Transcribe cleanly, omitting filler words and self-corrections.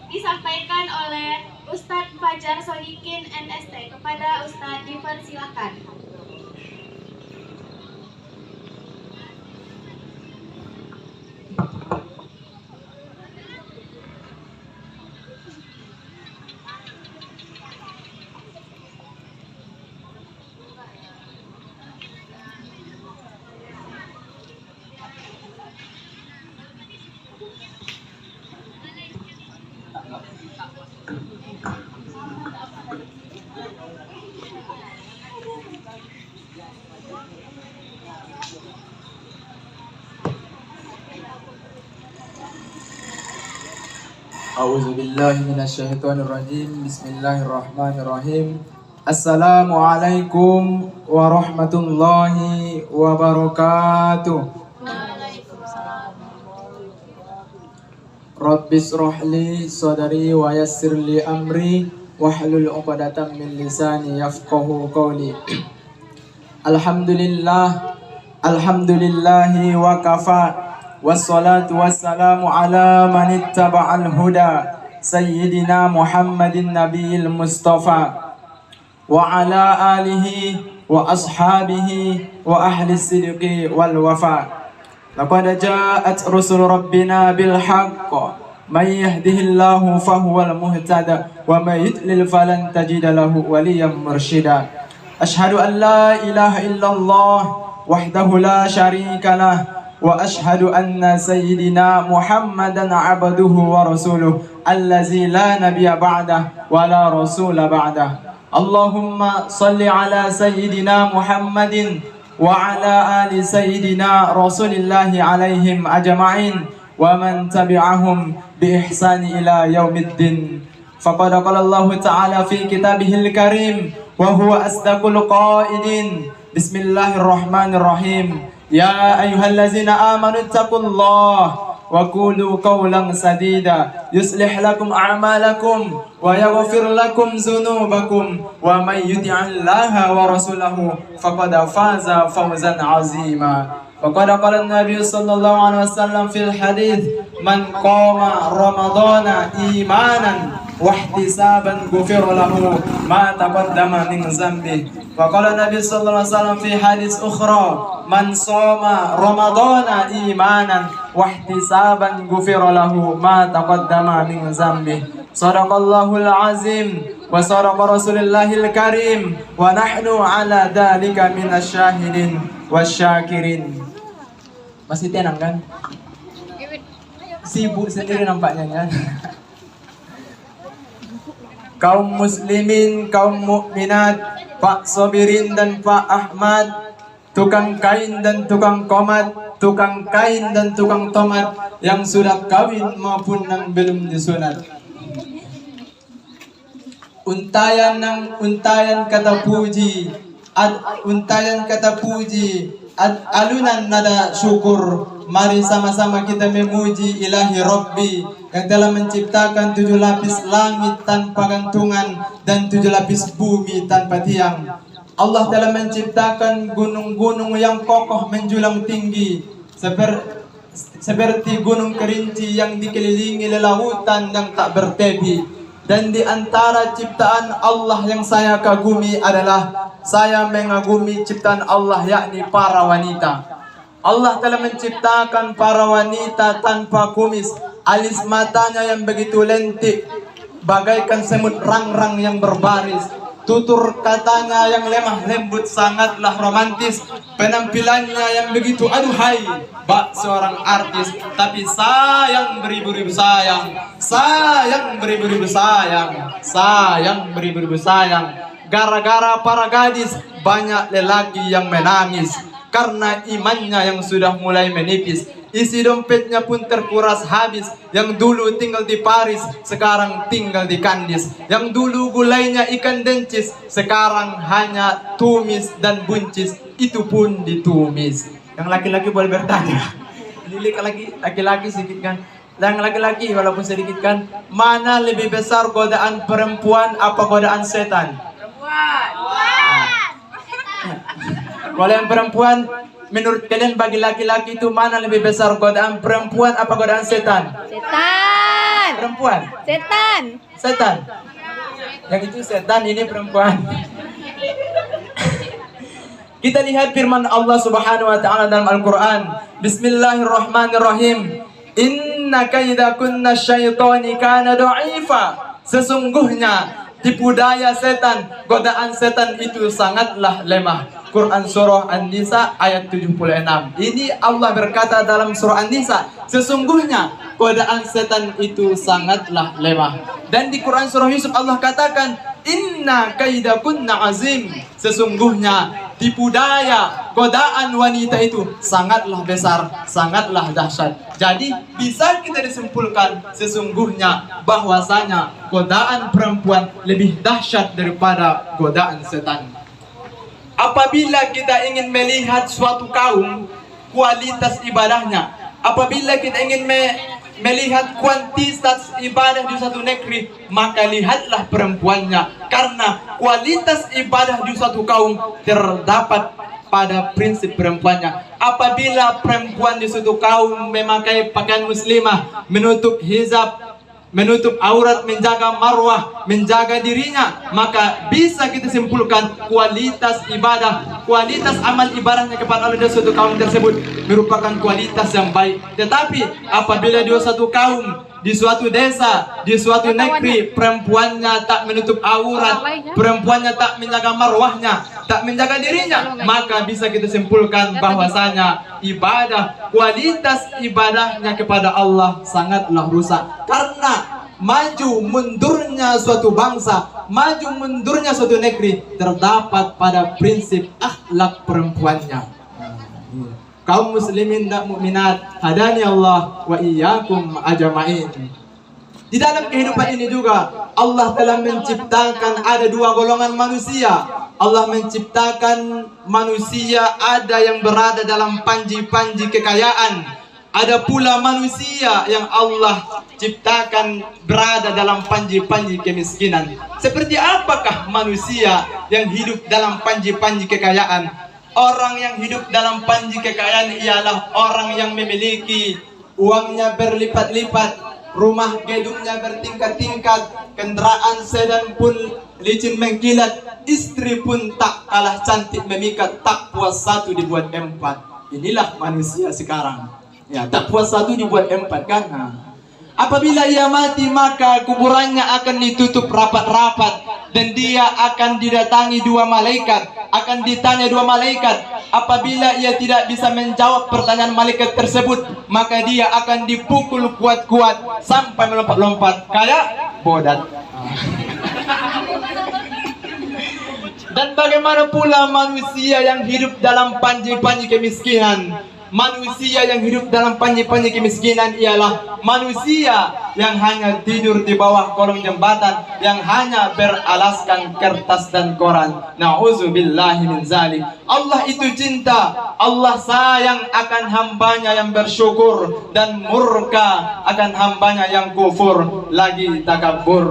disampaikan oleh Ustadz Fajar Sodikin NST. Kepada Ustadz dipersilakan. A'udzubillahi minasyaitonirrajim. Bismillahirrahmanirrahim. Assalamualaikum warahmatullahi wabarakatuh. Rabbis rohli sadari wa yassirli amri wahlul 'uqdatam min lisani yafqahu qawli. Alhamdulillahi wa kafa. Wassalatu wassalamu ala man ittaba'al huda Sayyidina Muhammadin Nabiyil Mustafa wa ala alihi wa ashabihi wa ahli sidqi wal wafa. Laqad ja'at rusul rabbina bil haqq man yahdihillahu fahuwal muhtada wa man yudlil falan tajida lahu waliyan mursyida. Ashhadu an la ilaha illallah wahdahu la syarika lah wa ashhadu anna sayyidina Muhammadan abduhu wa rasuluh allazi la nabiyya ba'dah wa la rasula ba'dah. Allahumma salli ala sayyidina Muhammadin wa ala ali sayyidina Rasulillahi alaihim ajma'in wa man tabi'ahum bi ihsani ila yaumiddin. Faqad qala Allah ta'ala fi kitabihil karim wa huwa asdaqul qaidin. Bismillahirrahmanirrahim. Ya ayyuhallazina amanu taqullaha wa qulu qawlan sadida yuslih lakum a'malakum wa yaghfir lakum dzunubakum wa may yuti'illaha wa rasulahu faqad faza fawzan 'azima. Faqad qala an-nabiy sallallahu alaihi wasallam fil hadits man qama ramadana imanan wa ihtisaban ghufira lahu ma taqaddama min dzambihi. Wa qala Nabi sallallahu alaihi wasallam fi hadits ukhra man shoma ramadana imanan wa ihtisaban ghufira lahu ma taqaddama min dzambihi. Shadaqallahul azim wa sadaqa rasulillahil karim wa nahnu ala dzalika minasyahidin wasyakirin. Masih tenang kan? Sibuk sendiri nampaknya kan? Kaum muslimin, kaum mukminat, Pak Sobirin dan Pak Ahmad, tukang kain dan tukang komat, tukang kain dan tukang tomat yang sudah kawin maupun yang belum disunat. Untayan kata puji, alunan nada syukur. Mari sama-sama kita memuji Ilahi Rabbi yang telah menciptakan 7 lapis langit tanpa gantungan dan 7 lapis bumi tanpa tiang. Allah telah menciptakan gunung-gunung yang kokoh menjulang tinggi seperti gunung kerinci yang dikelilingi lautan yang tak bertepi. Dan di antara ciptaan Allah yang saya kagumi adalah saya mengagumi ciptaan Allah, yakni para wanita. Allah telah menciptakan para wanita tanpa kumis, alis matanya yang begitu lentik bagaikan semut rang-rang yang berbaris, tutur katanya yang lemah lembut sangatlah romantis, penampilannya yang begitu aduhai bak seorang artis. Tapi sayang beribu-ribu sayang, sayang beribu-ribu sayang, sayang beribu-ribu sayang, gara-gara para gadis banyak lelaki yang menangis karena imannya yang sudah mulai menipis. Isi dompetnya pun terkuras habis. Yang dulu tinggal di Paris, sekarang tinggal di Kandis. Yang dulu gulainya ikan dencis, sekarang hanya tumis dan buncis, itu pun ditumis. Yang laki-laki boleh bertanya. Ini laki-laki sedikit kan. Yang laki-laki walaupun sedikit kan, mana lebih besar godaan perempuan apa godaan setan? Perempuan. Kalau yang perempuan, menurut kalian bagi laki-laki itu mana lebih besar, godaan perempuan apa godaan setan? Setan. perempuan? Setan. Setan. Yang itu setan, ini perempuan. Kita lihat firman Allah Subhanahu wa taala dalam Al-Qur'an. Bismillahirrahmanirrahim. Inna kaida kunna syaitani kana dha'ifa. Sesungguhnya tipu daya setan, godaan setan itu sangatlah lemah. Quran surah An-Nisa ayat 76. Ini Allah berkata dalam surah An-Nisa, sesungguhnya godaan setan itu sangatlah lemah. Dan di Quran surah Yusuf Allah katakan, inna kaidakunna azim. Sesungguhnya tipu daya, godaan wanita itu sangatlah besar, sangatlah dahsyat. Jadi bisa kita disimpulkan sesungguhnya bahwasanya godaan perempuan lebih dahsyat daripada godaan setan. Apabila kita ingin melihat suatu kaum kualitas ibadahnya, apabila kita ingin melihat kuantitas ibadah di suatu negeri, maka lihatlah perempuannya, karena kualitas ibadah di suatu kaum terdapat pada prinsip perempuannya. Apabila perempuan di suatu kaum memakai pakaian muslimah, menutup hijab, menutup aurat, menjaga marwah, menjaga dirinya, maka bisa kita simpulkan kualitas ibadah, kualitas amal ibadahnya kepada Allah di suatu kaum tersebut merupakan kualitas yang baik. Tetapi apabila di suatu kaum, di suatu desa, di suatu negeri, perempuannya tak menutup aurat, perempuannya tak menjaga marwahnya, tak menjaga dirinya, maka bisa kita simpulkan bahwasanya ibadah, kualitas ibadahnya kepada Allah sangatlah rusak. Karena maju mundurnya suatu bangsa, maju mundurnya suatu negeri terdapat pada prinsip akhlak perempuannya. Kaum muslimin dan mukminat, hadani Allah wa iyyakum ajma'in. Di dalam kehidupan ini juga Allah telah menciptakan ada dua golongan manusia. Allah menciptakan manusia ada yang berada dalam panji-panji kekayaan. Ada pula manusia yang Allah ciptakan berada dalam panji-panji kemiskinan. Seperti apakah manusia yang hidup dalam panji-panji kekayaan? Orang yang hidup dalam panji kekayaan ialah orang yang memiliki uangnya berlipat-lipat, rumah gedungnya bertingkat-tingkat, kendaraan sedan pun licin mengkilat, istri pun tak kalah cantik memikat, tak puas satu dibuat empat. Inilah manusia sekarang. Ya, tak puas satu dibuat empat kan? Apabila ia mati, maka kuburannya akan ditutup rapat-rapat dan dia akan didatangi dua malaikat, akan ditanya dua malaikat. Apabila ia tidak bisa menjawab pertanyaan malaikat tersebut, maka dia akan dipukul kuat-kuat sampai melompat-lompat kayak bodat. Dan bagaimana pula manusia yang hidup dalam panji-panji kemiskinan? Manusia yang hidup dalam panji-panji kemiskinan ialah manusia yang hanya tidur di bawah kolong jembatan, yang hanya beralaskan kertas dan koran. Na'udzubillahi min zalik. Allah itu cinta, Allah sayang akan hambanya yang bersyukur dan murka akan hambanya yang kufur lagi takabur.